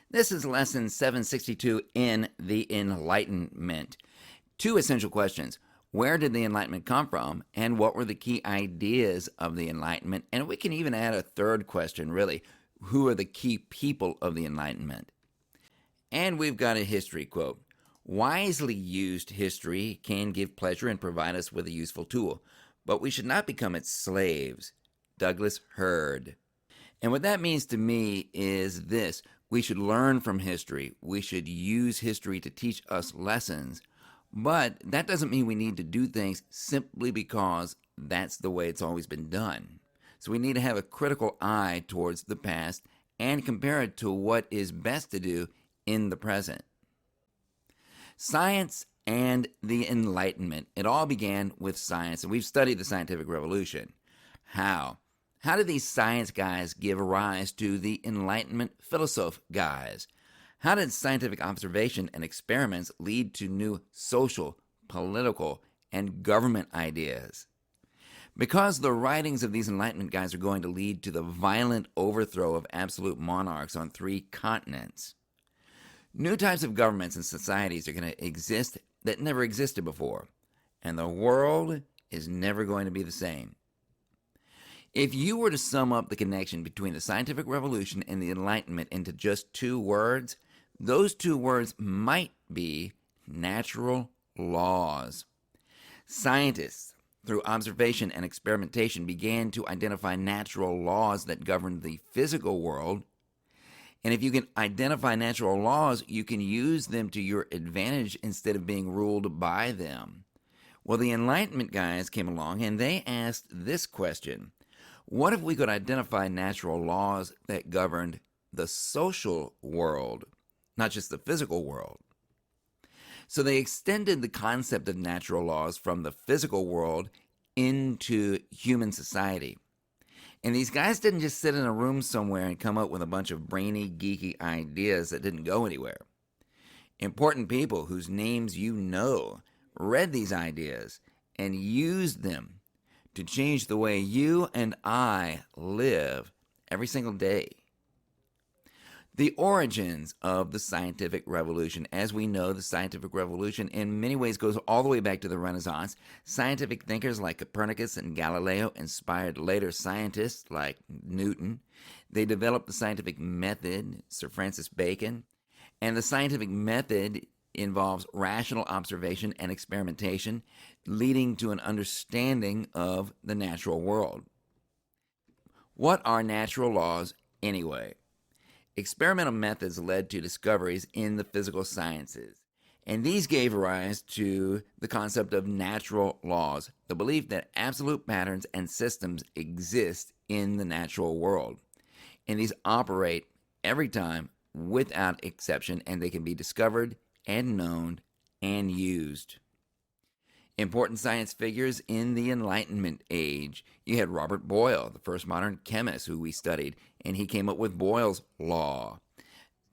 This is lesson 762 in the Enlightenment. Two essential questions. Where did the Enlightenment come from, and what were the key ideas of the Enlightenment? And we can even add a third question, really. Who are the key people of the Enlightenment? And we've got a history quote. Wisely used history can give pleasure and provide us with a useful tool, but we should not become its slaves. Douglas Hurd. And what that means to me is this. We should learn from history. We should use history to teach us lessons. But that doesn't mean we need to do things simply because that's the way it's always been done. So we need to have a critical eye towards the past and compare it to what is best to do in the present. Science and the Enlightenment. It all began with science, and we've studied the scientific revolution. How? How did these science guys give rise to the Enlightenment philosophe guys? How did scientific observation and experiments lead to new social, political, and government ideas? Because the writings of these Enlightenment guys are going to lead to the violent overthrow of absolute monarchs on 3 continents. New types of governments and societies are going to exist that never existed before, and the world is never going to be the same. If you were to sum up the connection between the scientific revolution and the Enlightenment into just 2 words, those 2 words might be natural laws. Scientists, through observation and experimentation, began to identify natural laws that govern the physical world. And if you can identify natural laws, you can use them to your advantage instead of being ruled by them. Well, the Enlightenment guys came along and they asked this question. What if we could identify natural laws that governed the social world, not just the physical world? So they extended the concept of natural laws from the physical world into human society. And these guys didn't just sit in a room somewhere and come up with a bunch of brainy, geeky ideas that didn't go anywhere. Important people whose names you know read these ideas and used them to change the way you and I live every single day. The origins of the scientific revolution. As we know, the scientific revolution in many ways goes all the way back to the Renaissance. Scientific thinkers like Copernicus and Galileo inspired later scientists like Newton. They developed the scientific method, Sir Francis Bacon. And the scientific method involves rational observation and experimentation, leading to an understanding of the natural world. What are natural laws anyway? Experimental methods led to discoveries in the physical sciences, and these gave rise to the concept of natural laws, the belief that absolute patterns and systems exist in the natural world, and these operate every time without exception, and they can be discovered and known and used. Important science figures in the Enlightenment age. You had Robert Boyle, the first modern chemist who we studied, and he came up with Boyle's law.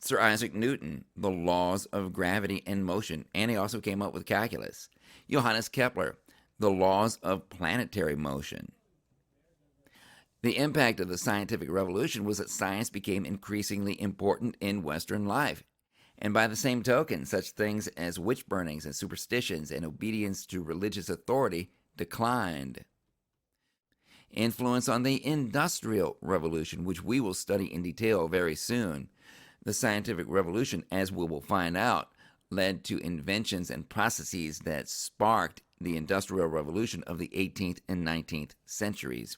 Sir Isaac Newton, the laws of gravity and motion, and he also came up with calculus. Johannes Kepler, the laws of planetary motion. The impact of the scientific revolution was that science became increasingly important in Western life. And by the same token, such things as witch burnings and superstitions and obedience to religious authority declined. Influence on the Industrial Revolution, which we will study in detail very soon. The scientific revolution, as we will find out, led to inventions and processes that sparked the Industrial Revolution of the 18th and 19th centuries.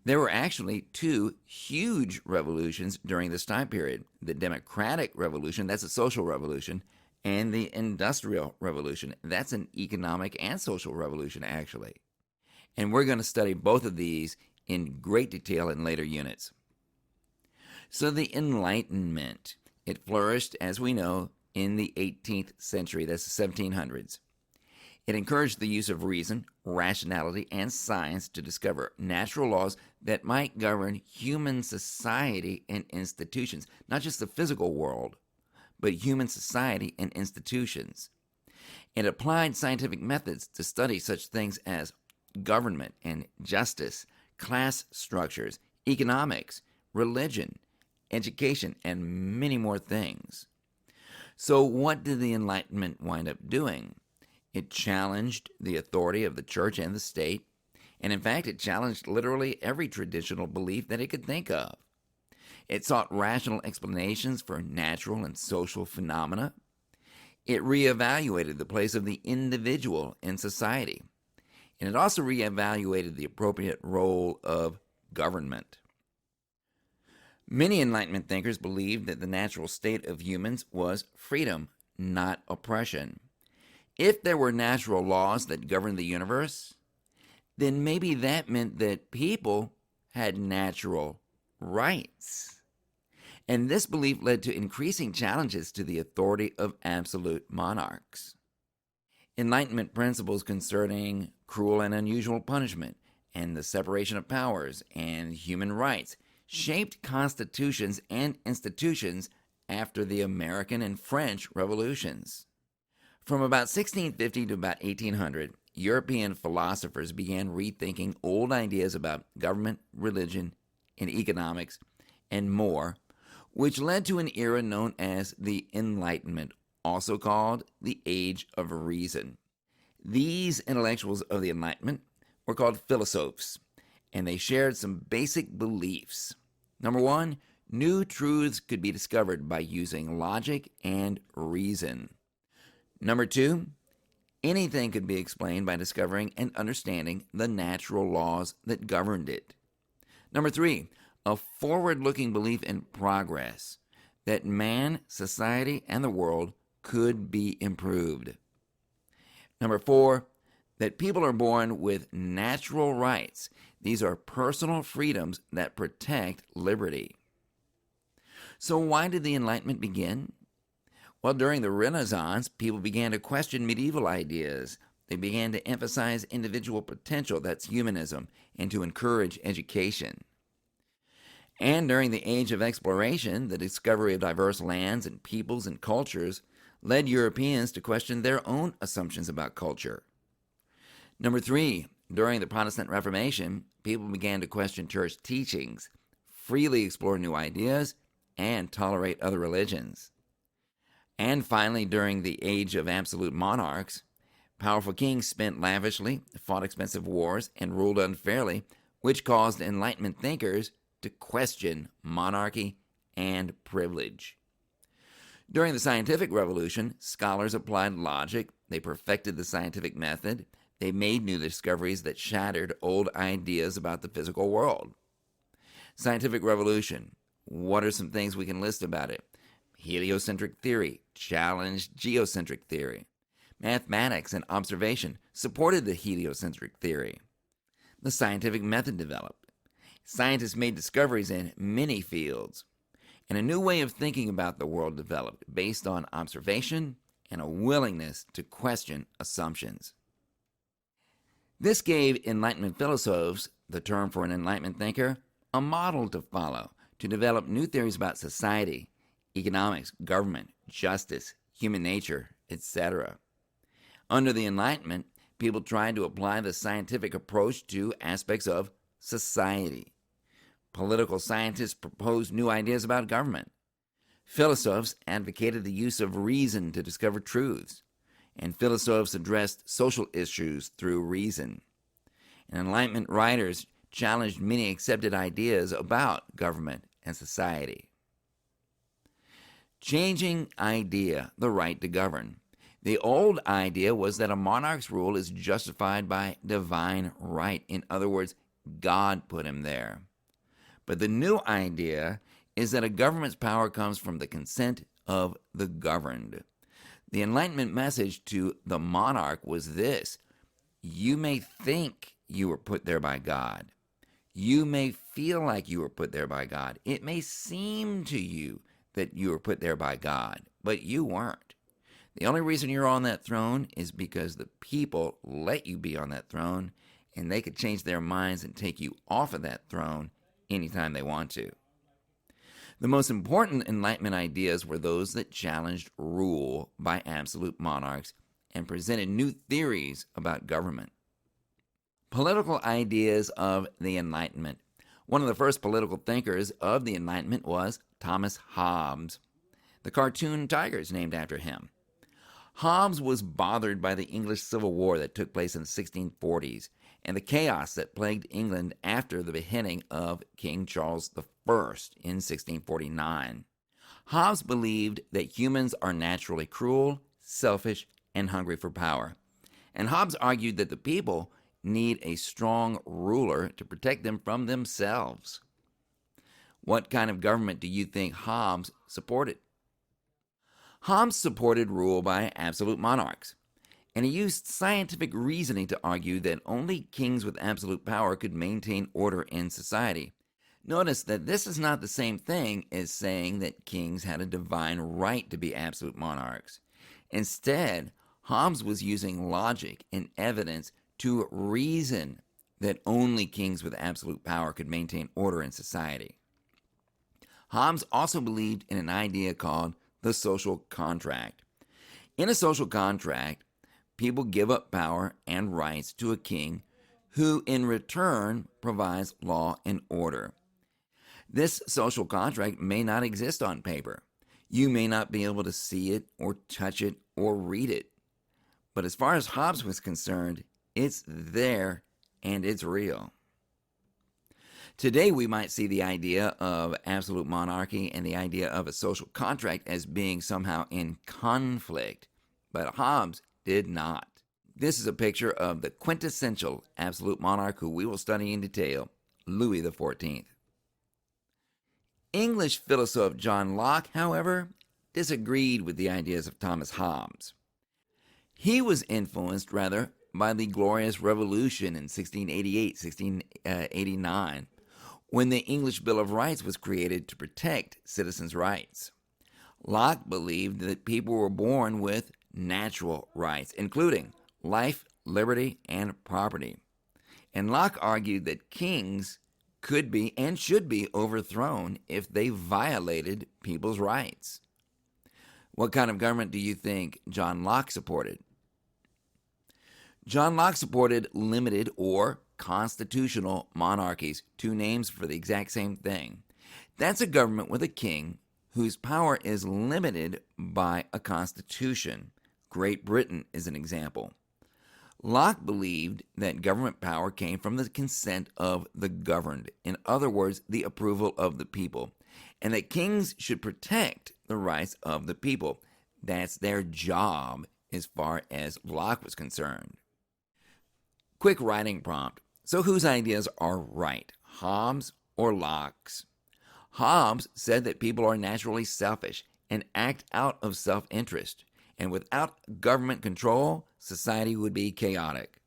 There were actually 2 huge revolutions during this time period. The Democratic Revolution, that's a social revolution, and the Industrial Revolution. That's an economic and social revolution, actually. And we're going to study both of these in great detail in later units. So the Enlightenment, it flourished, as we know, in the 18th century. That's the 1700s. It encouraged the use of reason, rationality, and science to discover natural laws that might govern human society and institutions, not just the physical world, but human society and institutions. It applied scientific methods to study such things as government and justice, class structures, economics, religion, education, and many more things. So, what did the Enlightenment wind up doing? It challenged the authority of the church and the state, and in fact, it challenged literally every traditional belief that it could think of. It sought rational explanations for natural and social phenomena. It reevaluated the place of the individual in society, and it also reevaluated the appropriate role of government. Many Enlightenment thinkers believed that the natural state of humans was freedom, not oppression. If there were natural laws that governed the universe, then maybe that meant that people had natural rights. And this belief led to increasing challenges to the authority of absolute monarchs. Enlightenment principles concerning cruel and unusual punishment and the separation of powers and human rights shaped constitutions and institutions after the American and French revolutions. From about 1650 to about 1800, European philosophers began rethinking old ideas about government, religion, and economics, and more, which led to an era known as the Enlightenment, also called the Age of Reason. These intellectuals of the Enlightenment were called philosophes, and they shared some basic beliefs. Number one, new truths could be discovered by using logic and reason. Number two, anything could be explained by discovering and understanding the natural laws that governed it. Number three, a forward-looking belief in progress, that man, society, and the world could be improved. Number four, that people are born with natural rights. These are personal freedoms that protect liberty. So why did the Enlightenment begin? Well, during the Renaissance, people began to question medieval ideas. They began to emphasize individual potential, that's humanism, and to encourage education. And during the Age of Exploration, the discovery of diverse lands and peoples and cultures led Europeans to question their own assumptions about culture. Number three, during the Protestant Reformation, people began to question church teachings, freely explore new ideas, and tolerate other religions. And finally, during the age of absolute monarchs, powerful kings spent lavishly, fought expensive wars, and ruled unfairly, which caused Enlightenment thinkers to question monarchy and privilege. During the scientific revolution, scholars applied logic, they perfected the scientific method, they made new discoveries that shattered old ideas about the physical world. Scientific revolution, what are some things we can list about it? Heliocentric theory challenged geocentric theory. Mathematics and observation supported the heliocentric theory. The scientific method developed. Scientists made discoveries in many fields, and a new way of thinking about the world developed based on observation and a willingness to question assumptions. This gave Enlightenment philosophes, the term for an Enlightenment thinker, a model to follow to develop new theories about society, economics, government, justice, human nature, etc. Under the Enlightenment, people tried to apply the scientific approach to aspects of society. Political scientists proposed new ideas about government. Philosophes advocated the use of reason to discover truths, and philosophes addressed social issues through reason. And Enlightenment writers challenged many accepted ideas about government and society. Changing idea, the right to govern. The old idea was that a monarch's rule is justified by divine right. In other words, God put him there. But the new idea is that a government's power comes from the consent of the governed. The Enlightenment message to the monarch was this: you may think you were put there by God. You may feel like you were put there by God. It may seem to you that you were put there by God, but you weren't. The only reason you're on that throne is because the people let you be on that throne, and they could change their minds and take you off of that throne anytime they want to. The most important Enlightenment ideas were those that challenged rule by absolute monarchs and presented new theories about government. Political ideas of the Enlightenment. One of the first political thinkers of the Enlightenment was Thomas Hobbes. The cartoon tiger is named after him. Hobbes was bothered by the English Civil War that took place in the 1640s and the chaos that plagued England after the beheading of King Charles I in 1649. Hobbes believed that humans are naturally cruel, selfish, and hungry for power. And Hobbes argued that the people need a strong ruler to protect them from themselves. What kind of government do you think Hobbes supported? Hobbes supported rule by absolute monarchs, and he used scientific reasoning to argue that only kings with absolute power could maintain order in society. Notice that this is not the same thing as saying that kings had a divine right to be absolute monarchs. Instead, Hobbes was using logic and evidence to reason that only kings with absolute power could maintain order in society. Hobbes also believed in an idea called the social contract. In a social contract, people give up power and rights to a king who in return provides law and order. This social contract may not exist on paper. You may not be able to see it or touch it or read it. But as far as Hobbes was concerned, it's there and it's real. Today, we might see the idea of absolute monarchy and the idea of a social contract as being somehow in conflict, but Hobbes did not. This is a picture of the quintessential absolute monarch who we will study in detail, Louis XIV. English philosopher John Locke, however, disagreed with the ideas of Thomas Hobbes. He was influenced, rather, by the Glorious Revolution in 1688, 1689, when the English Bill of Rights was created to protect citizens' rights. Locke believed that people were born with natural rights, including life, liberty, and property. And Locke argued that kings could be and should be overthrown if they violated people's rights. What kind of government do you think John Locke supported? John Locke supported limited or constitutional monarchies, two names for the exact same thing. That's a government with a king whose power is limited by a constitution. Great Britain is an example. Locke believed that government power came from the consent of the governed, in other words, the approval of the people, and that kings should protect the rights of the people. That's their job as far as Locke was concerned. Quick writing prompt. So whose ideas are right, Hobbes or Locke's? Hobbes said that people are naturally selfish and act out of self-interest, and without government control, society would be chaotic.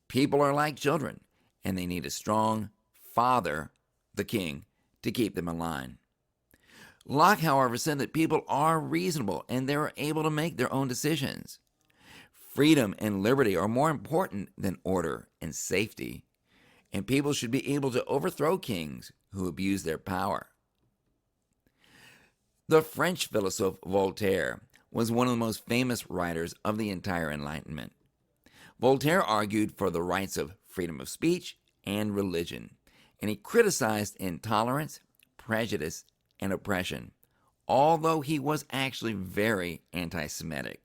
People are like children, and they need a strong father, the king, to keep them in line. Locke, however, said that people are reasonable and they're able to make their own decisions. Freedom and liberty are more important than order and safety, and people should be able to overthrow kings who abuse their power. The French philosopher Voltaire was one of the most famous writers of the entire Enlightenment. Voltaire argued for the rights of freedom of speech and religion, and he criticized intolerance, prejudice, and oppression, although he was actually very anti-Semitic.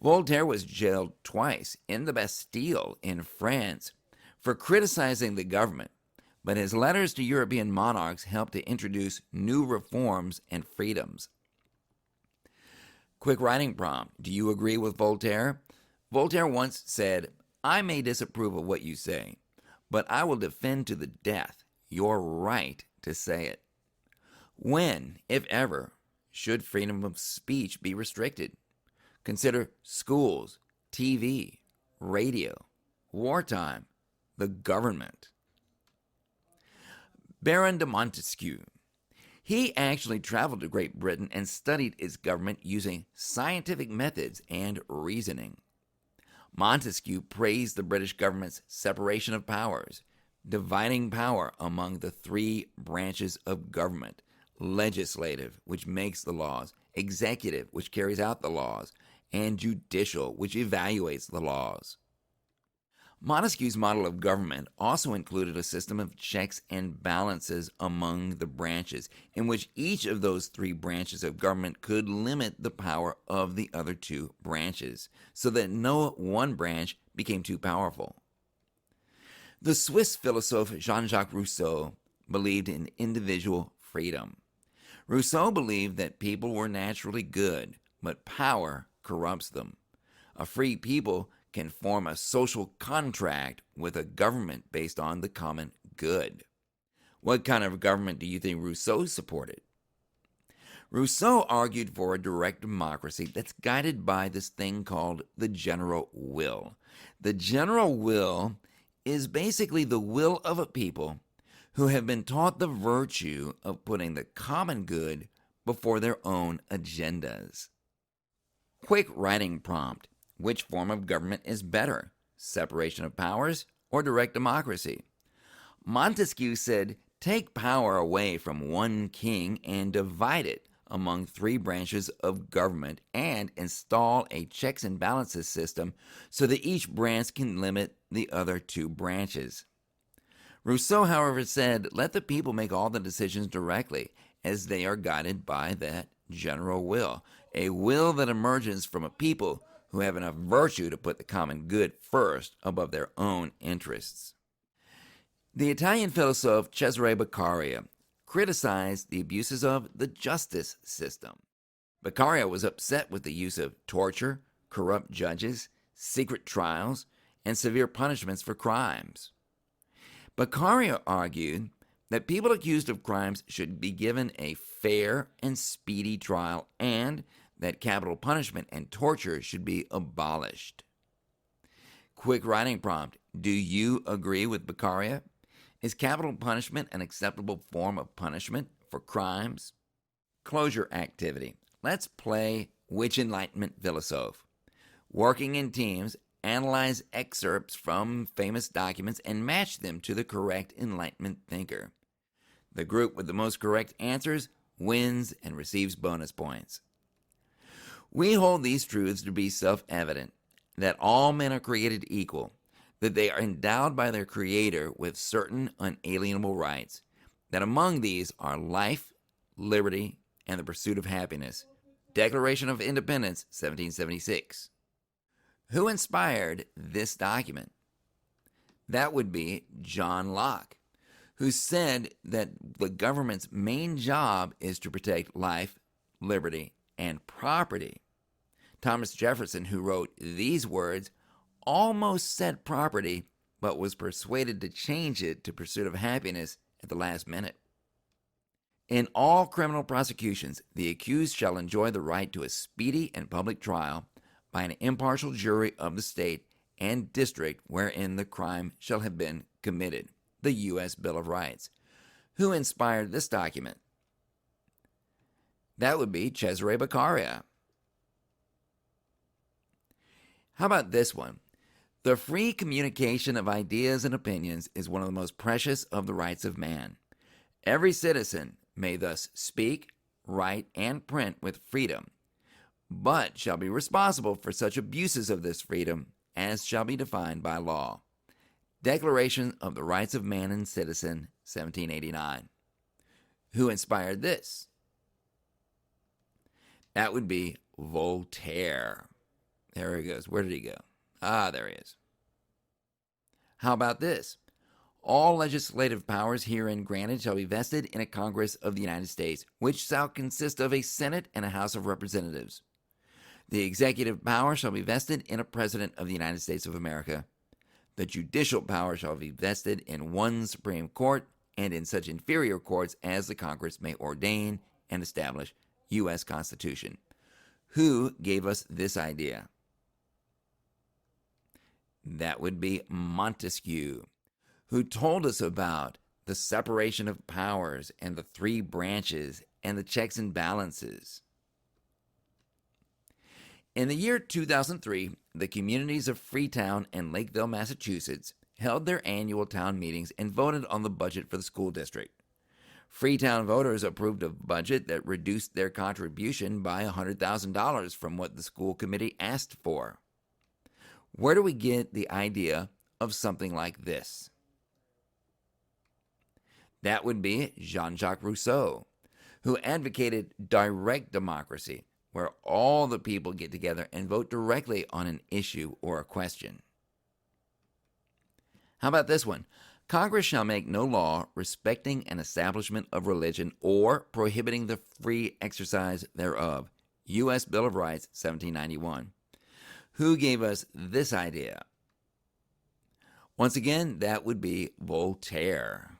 Voltaire was jailed twice in the Bastille in France for criticizing the government, but his letters to European monarchs helped to introduce new reforms and freedoms. Quick writing prompt. Do you agree with Voltaire? Voltaire once said, "I may disapprove of what you say, but I will defend to the death your right to say it." When, if ever, should freedom of speech be restricted? Consider schools, TV, radio, wartime, the government. Baron de Montesquieu. He actually traveled to Great Britain and studied its government using scientific methods and reasoning. Montesquieu praised the British government's separation of powers, dividing power among the three branches of government: legislative, which makes the laws; executive, which carries out the laws; and judicial, which evaluates the laws. Montesquieu's model of government also included a system of checks and balances among the branches, in which each of those three branches of government could limit the power of the other two branches, so that no one branch became too powerful. The Swiss philosophe Jean-Jacques Rousseau believed in individual freedom. Rousseau believed that people were naturally good, but power corrupts them. A free people can form a social contract with a government based on the common good. What kind of government do you think Rousseau supported? Rousseau argued for a direct democracy that's guided by this thing called the general will. The general will is basically the will of a people who have been taught the virtue of putting the common good before their own agendas. Quick writing prompt. Which form of government is better, separation of powers or direct democracy? Montesquieu said, take power away from one king and divide it among three branches of government and install a checks and balances system so that each branch can limit the other two branches. Rousseau, however, said, let the people make all the decisions directly as they are guided by that general will, a will that emerges from a people who have enough virtue to put the common good first above their own interests. The Italian philosophe Cesare Beccaria criticized the abuses of the justice system. Beccaria was upset with the use of torture, corrupt judges, secret trials, and severe punishments for crimes. Beccaria argued that people accused of crimes should be given a fair and speedy trial and that capital punishment and torture should be abolished. Quick writing prompt. Do you agree with Beccaria? Is capital punishment an acceptable form of punishment for crimes? Closure activity. Let's play Which Enlightenment Philosophe? Working in teams, analyze excerpts from famous documents and match them to the correct Enlightenment thinker. The group with the most correct answers wins and receives bonus points. We hold these truths to be self-evident, that all men are created equal, that they are endowed by their Creator with certain unalienable rights, that among these are life, liberty, and the pursuit of happiness. Declaration of Independence, 1776. Who inspired this document? That would be John Locke, who said that the government's main job is to protect life, liberty, and property. Thomas Jefferson, who wrote these words, almost said property, but was persuaded to change it to pursuit of happiness at the last minute. In all criminal prosecutions, the accused shall enjoy the right to a speedy and public trial by an impartial jury of the state and district wherein the crime shall have been committed. The U.S. Bill of Rights. Who inspired this document? That would be Cesare Beccaria. How about this one? The free communication of ideas and opinions is one of the most precious of the rights of man. Every citizen may thus speak, write, and print with freedom, but shall be responsible for such abuses of this freedom as shall be defined by law. Declaration of the Rights of Man and Citizen, 1789. Who inspired this? That would be Voltaire. There he goes. Where did he go? There he is. How about this? All legislative powers herein granted shall be vested in a Congress of the United States, which shall consist of a Senate and a House of Representatives. The executive power shall be vested in a President of the United States of America. The judicial power shall be vested in one Supreme Court and in such inferior courts as the Congress may ordain and establish. U.S. Constitution. Who gave us this idea? That would be Montesquieu, who told us about the separation of powers and the three branches and the checks and balances. In the year 2003, the communities of Freetown and Lakeville, Massachusetts, held their annual town meetings and voted on the budget for the school district. Freetown voters approved a budget that reduced their contribution by $100,000 from what the school committee asked for. Where do we get the idea of something like this. That would be Jean-Jacques Rousseau, who advocated direct democracy, where all the people get together and vote directly on an issue or a question. How about this one? Congress shall make no law respecting an establishment of religion or prohibiting the free exercise thereof. U.S. Bill of Rights, 1791. Who gave us this idea? Once again, that would be Voltaire.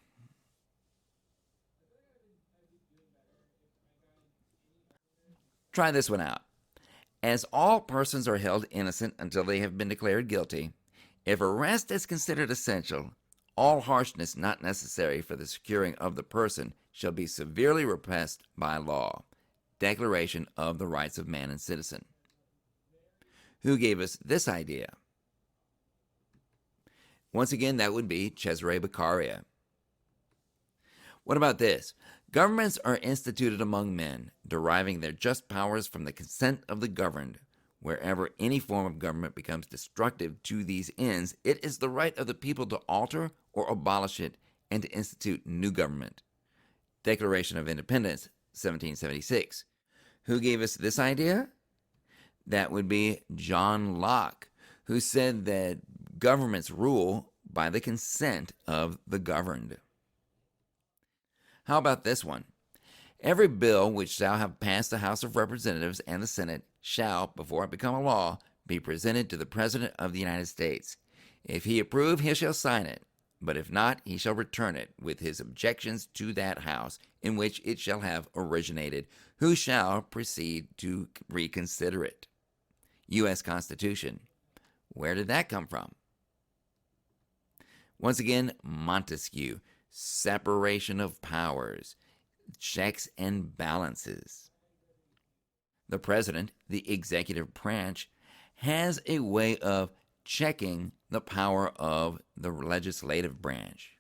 Try this one out. As all persons are held innocent until they have been declared guilty, if arrest is considered essential, all harshness not necessary for the securing of the person shall be severely repressed by law. Declaration of the Rights of Man and Citizen. Who gave us this idea? Once again, that would be Cesare Beccaria. What about this? Governments are instituted among men, deriving their just powers from the consent of the governed. Wherever any form of government becomes destructive to these ends, it is the right of the people to alter or abolish it and to institute new government. Declaration of Independence, 1776. Who gave us this idea? That would be John Locke, who said that governments rule by the consent of the governed. How about this one? Every bill which shall have passed the House of Representatives and the Senate shall, before it become a law, be presented to the President of the United States. If he approve, he shall sign it, but if not, he shall return it with his objections to that House in which it shall have originated, who shall proceed to reconsider it. U.S. Constitution. Where did that come from? Once again, Montesquieu. Separation of powers. Checks and balances. The president, the executive branch, has a way of checking the power of the legislative branch.